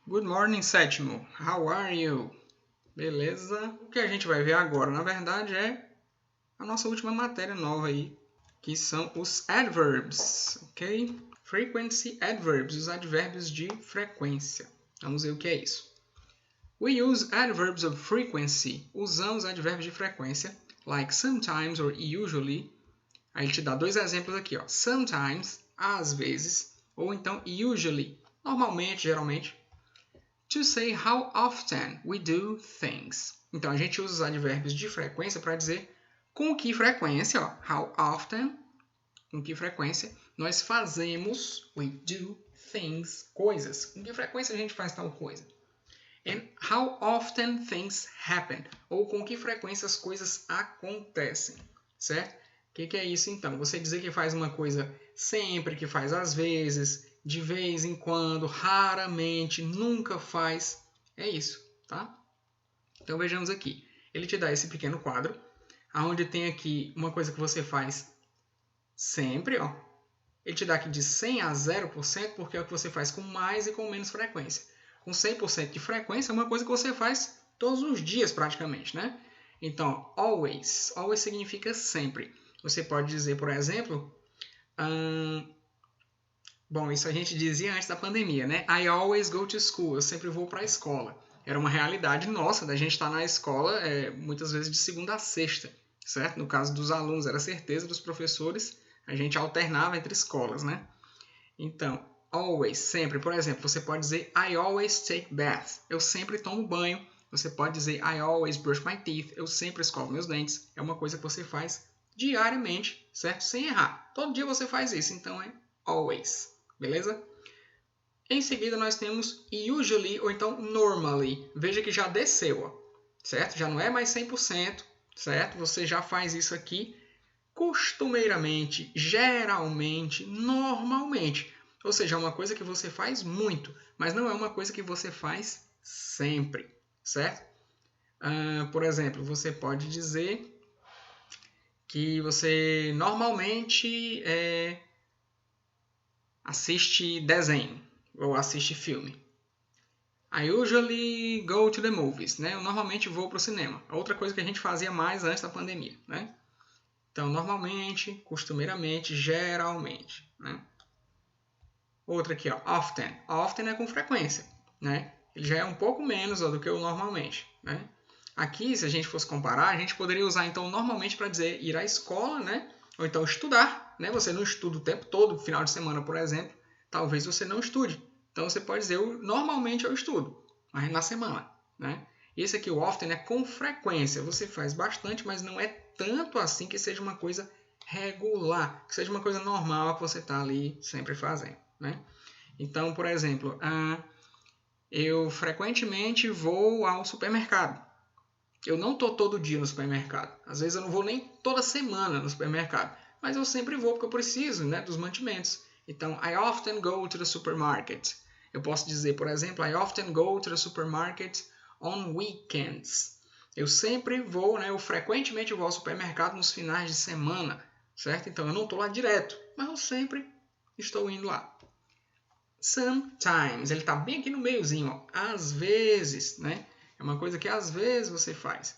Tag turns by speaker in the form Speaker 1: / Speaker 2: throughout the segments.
Speaker 1: Good morning, sétimo. How are you? Beleza? O que a gente vai ver agora, na verdade, é a nossa última matéria nova aí, que são os adverbs, ok? Frequency adverbs, os advérbios de frequência. Vamos ver o que é isso. We use adverbs of frequency. Usamos advérbios de frequência, like sometimes or usually. Aí ele te dá dois exemplos aqui, ó. Sometimes, às vezes, ou então usually, normalmente, geralmente. To say how often we do things. Então, a gente usa os advérbios de frequência para dizer com que frequência, ó, how often, com que frequência nós fazemos, we do things, coisas. Com que frequência a gente faz tal coisa. And how often things happen, ou com que frequência as coisas acontecem, certo? O que é isso, então? Você dizer que faz uma coisa sempre, que faz às vezes, de vez em quando, raramente, nunca faz. É isso, tá? Então vejamos aqui. Ele te dá esse pequeno quadro, onde tem aqui uma coisa que você faz sempre, ó. Ele te dá aqui de 100 a 0%, porque é o que você faz com mais e com menos frequência. Com 100% de frequência, é uma coisa que você faz todos os dias, praticamente, né? Então, always. Always significa sempre. Você pode dizer, por exemplo, bom, isso a gente dizia antes da pandemia, né? I always go to school. Eu sempre vou para a escola. Era uma realidade nossa da gente estar na escola muitas vezes de segunda a sexta, certo? No caso dos alunos, era certeza dos professores. A gente alternava entre escolas, né? Então, always, sempre. Por exemplo, você pode dizer I always take bath. Eu sempre tomo banho. Você pode dizer I always brush my teeth. Eu sempre escovo meus dentes. É uma coisa que você faz diariamente, certo? Sem errar. Todo dia você faz isso, então é always. Beleza? Em seguida, nós temos usually ou então normally. Veja que já desceu, ó, certo? Já não é mais 100%, certo? Você já faz isso aqui costumeiramente, geralmente, normalmente. Ou seja, é uma coisa que você faz muito, mas não é uma coisa que você faz sempre, certo? Por exemplo, você pode dizer que você normalmente assiste desenho ou assiste filme. I usually go to the movies, né? Eu normalmente vou para o cinema. Outra coisa que a gente fazia mais antes da pandemia, né? Então, normalmente, costumeiramente, geralmente, né? Outra aqui, ó, often. Often é com frequência, né? Ele já é um pouco menos do que o normalmente, né? Aqui, se a gente fosse comparar, a gente poderia usar, então, normalmente para dizer ir à escola, né? Ou então estudar, né? Você não estuda o tempo todo, final de semana, por exemplo. Talvez você não estude. Então, você pode dizer, normalmente eu estudo, mas na semana, né? Esse aqui, o often, é com frequência. Você faz bastante, mas não é tanto assim que seja uma coisa regular, que seja uma coisa normal que você está ali sempre fazendo, né? Então, por exemplo, eu frequentemente vou ao supermercado. Eu não estou todo dia no supermercado. Às vezes eu não vou nem toda semana no supermercado. Mas eu sempre vou porque eu preciso, né, dos mantimentos. Então, I often go to the supermarket. Eu posso dizer, por exemplo, I often go to the supermarket on weekends. Eu sempre vou, né, eu frequentemente vou ao supermercado nos finais de semana, certo? Então, eu não estou lá direto, mas eu sempre estou indo lá. Sometimes, ele está bem aqui no meiozinho, ó. Às vezes, né? É uma coisa que às vezes você faz.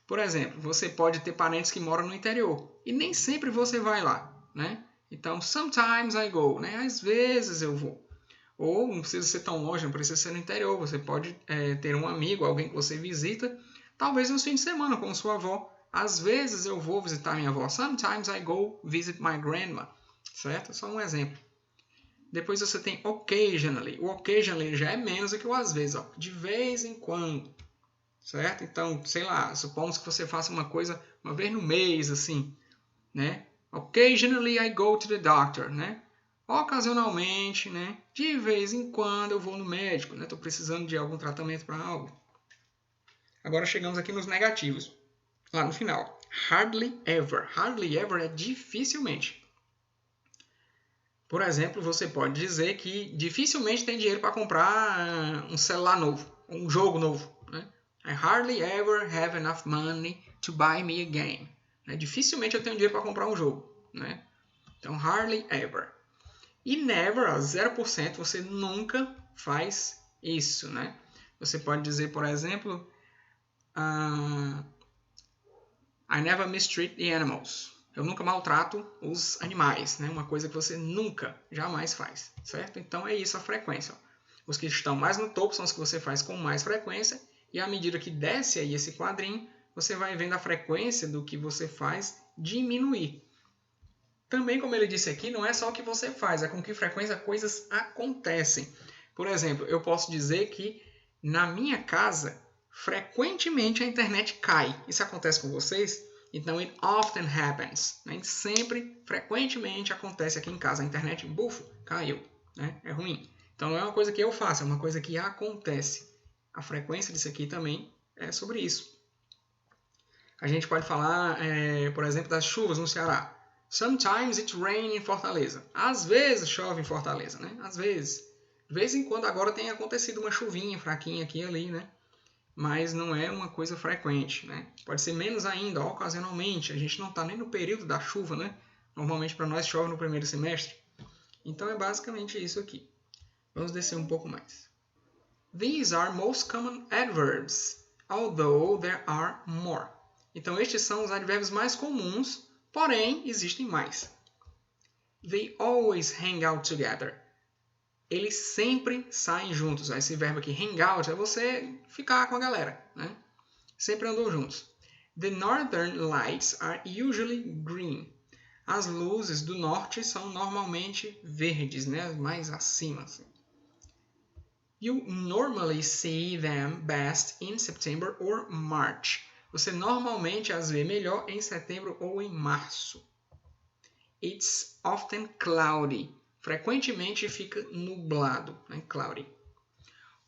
Speaker 1: Por exemplo, você pode ter parentes que moram no interior e nem sempre você vai lá, né? Então, sometimes I go, né? Às vezes eu vou. Ou não precisa ser tão longe, não precisa ser no interior. Você pode ter um amigo, alguém que você visita, talvez no fim de semana com sua avó. Às vezes eu vou visitar minha avó. Sometimes I go visit my grandma. Certo? Só um exemplo. Depois você tem occasionally. O occasionally já é menos do que o às vezes, ó. De vez em quando. Certo? Então, sei lá, supomos que você faça uma coisa uma vez no mês, assim, né? Occasionally I go to the doctor, né? Ocasionalmente, né? De vez em quando eu vou no médico, né? Estou precisando de algum tratamento para algo. Agora chegamos aqui nos negativos. Lá no final. Hardly ever. Hardly ever é dificilmente. Por exemplo, você pode dizer que dificilmente tem dinheiro para comprar um celular novo, um jogo novo, né? I hardly ever have enough money to buy me a game. Dificilmente eu tenho dinheiro para comprar um jogo, né? Então, hardly ever. E never, 0%, você nunca faz Isso, né? Você pode dizer, por exemplo, I never mistreat the animals. Eu nunca maltrato os animais, né? Uma coisa que você nunca, jamais faz, certo? Então é isso a frequência. Os que estão mais no topo são os que você faz com mais frequência, e à medida que desce aí esse quadrinho, você vai vendo a frequência do que você faz diminuir. Também, como ele disse aqui, não é só o que você faz, é com que frequência coisas acontecem. Por exemplo, eu posso dizer que na minha casa, frequentemente a internet cai. Isso acontece com vocês? Então, it often happens. Né? Sempre, frequentemente acontece aqui em casa. A internet, bufo, caiu. Né? É ruim. Então, não é uma coisa que eu faço, é uma coisa que acontece. A frequência disso aqui também é sobre isso. A gente pode falar, por exemplo, das chuvas no Ceará. Sometimes it rains in Fortaleza. Às vezes chove em Fortaleza, né? Às vezes. De vez em quando agora tem acontecido uma chuvinha fraquinha aqui e ali, né? Mas não é uma coisa frequente, né? Pode ser menos ainda, ocasionalmente. A gente não está nem no período da chuva, né? Normalmente para nós chove no primeiro semestre. Então é basicamente isso aqui. Vamos descer um pouco mais. These are most common adverbs, although there are more. Então estes são os advérbios mais comuns, porém existem mais. They always hang out together. Eles sempre saem juntos. Esse verbo aqui, hang out, é você ficar com a galera, né? Sempre andam juntos. The northern lights are usually green. As luzes do norte são normalmente verdes, né? Mais acima. Assim. You normally see them best in September or March. Você normalmente as vê melhor em setembro ou em março. It's often cloudy. Frequentemente fica nublado, né? Cloudy.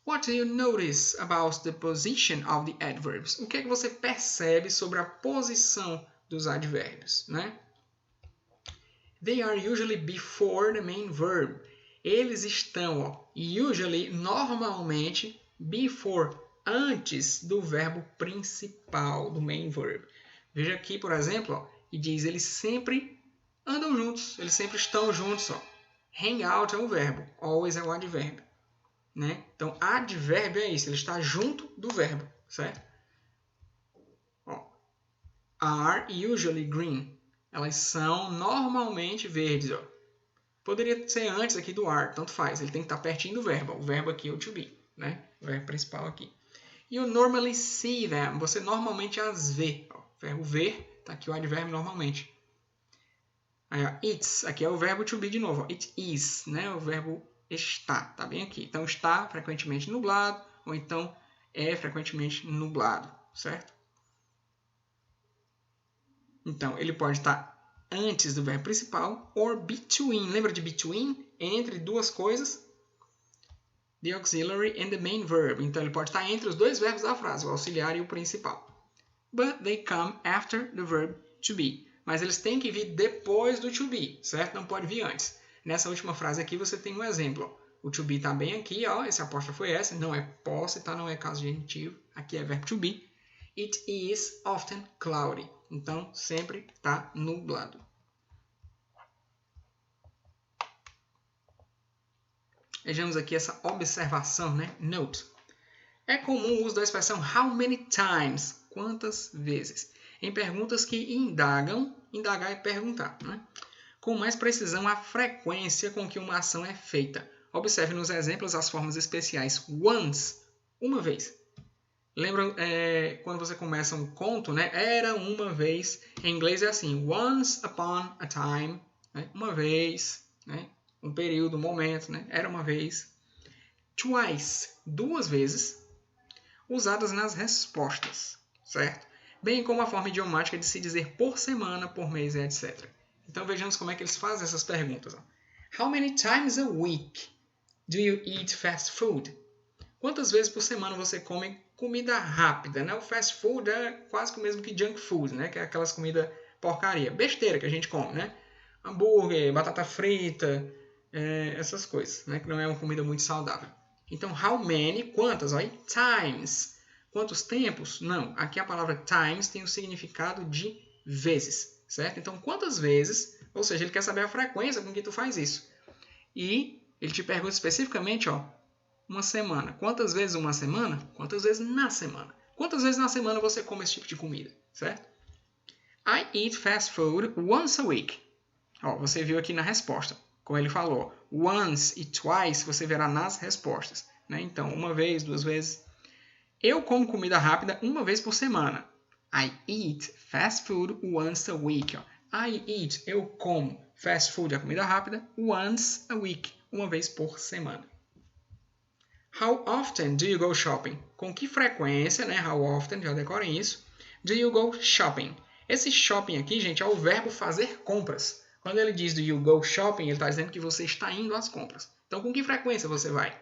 Speaker 1: What do you notice about the position of the adverbs? O que é que você percebe sobre a posição dos advérbios, né? They are usually before the main verb. Eles estão, usually, normalmente, before, antes do verbo principal, do main verb. Veja aqui, por exemplo, e diz, eles sempre andam juntos, eles sempre estão juntos. Hang out é o verbo, always é o advérbio. Né? Então, advérbio é isso, ele está junto do verbo, certo? Are usually green. Elas são normalmente verdes, ó. Poderia ser antes aqui do are, tanto faz. Ele tem que estar pertinho do verbo. O verbo aqui é o to be, né? O verbo principal aqui. You normally see them. Você normalmente as vê. Ó, o verbo ver, está aqui o advérbio normalmente. Aí, ó, it's, aqui é o verbo to be de novo. Ó. It is, né? O verbo está, tá bem aqui. Então, está frequentemente nublado, ou então é frequentemente nublado, certo? Então, ele pode estar antes do verbo principal, or between. Lembra de between? Entre duas coisas. The auxiliary and the main verb. Então, ele pode estar entre os dois verbos da frase, o auxiliar e o principal. But they come after the verb to be. Mas eles têm que vir depois do to be, certo? Não pode vir antes. Nessa última frase aqui, você tem um exemplo. O to be está bem aqui, ó. Esse apóstrofo foi essa. Não é posse, tá? Não é caso genitivo. Aqui é verbo to be. It is often cloudy. Então, sempre está nublado. Vejamos aqui essa observação, né? Note. É comum o uso da expressão how many times? Quantas vezes? Em perguntas que indagam, indagar é perguntar, né? Com mais precisão a frequência com que uma ação é feita. Observe nos exemplos as formas especiais. Once, uma vez. Lembra quando você começa um conto, né? Era uma vez. Em inglês é assim, once upon a time, né? Uma vez, né? Um período, um momento, né? Era uma vez. Twice, duas vezes, usadas nas respostas, certo? Bem como a forma idiomática de se dizer por semana, por mês, etc. Então vejamos como é que eles fazem essas perguntas. How many times a week do you eat fast food? Quantas vezes por semana você come comida rápida, né? O fast food é quase que o mesmo que junk food, né? Que é aquelas comidas porcaria, besteira que a gente come, né? Hambúrguer, batata frita, essas coisas, né? Que não é uma comida muito saudável. Então, how many, quantas? Olha, times. Quantos tempos? Não. Aqui a palavra times tem o significado de vezes, certo? Então, quantas vezes? Ou seja, ele quer saber a frequência com que tu faz isso. E ele te pergunta especificamente, ó, uma semana. Quantas vezes uma semana? Quantas vezes na semana? Quantas vezes na semana você come esse tipo de comida, certo? I eat fast food once a week. Ó, você viu aqui na resposta, como ele falou. Once e twice você verá nas respostas, né? Então, uma vez, duas vezes. Eu como comida rápida uma vez por semana. I eat fast food once a week. Ó. I eat, eu como fast food, a comida rápida, once a week, uma vez por semana. How often do you go shopping? Com que frequência, né? How often, já decorem isso. Do you go shopping? Esse shopping aqui, gente, é o verbo fazer compras. Quando ele diz do you go shopping, ele está dizendo que você está indo às compras. Então, com que frequência você vai?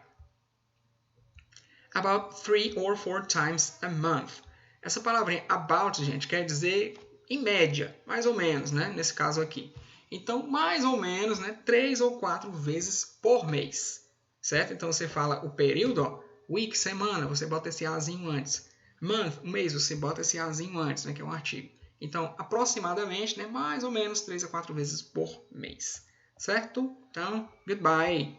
Speaker 1: About 3 or 4 times a month. Essa palavrinha about, gente, quer dizer em média, mais ou menos, né? Nesse caso aqui. Então, mais ou menos, né? 3 ou 4 vezes por mês. Certo? Então, você fala o período, ó, week, semana, você bota esse azinho antes. Month, mês, você bota esse azinho antes, né? Que é um artigo. Então, aproximadamente, né? Mais ou menos 3 a 4 vezes por mês. Certo? Então, goodbye!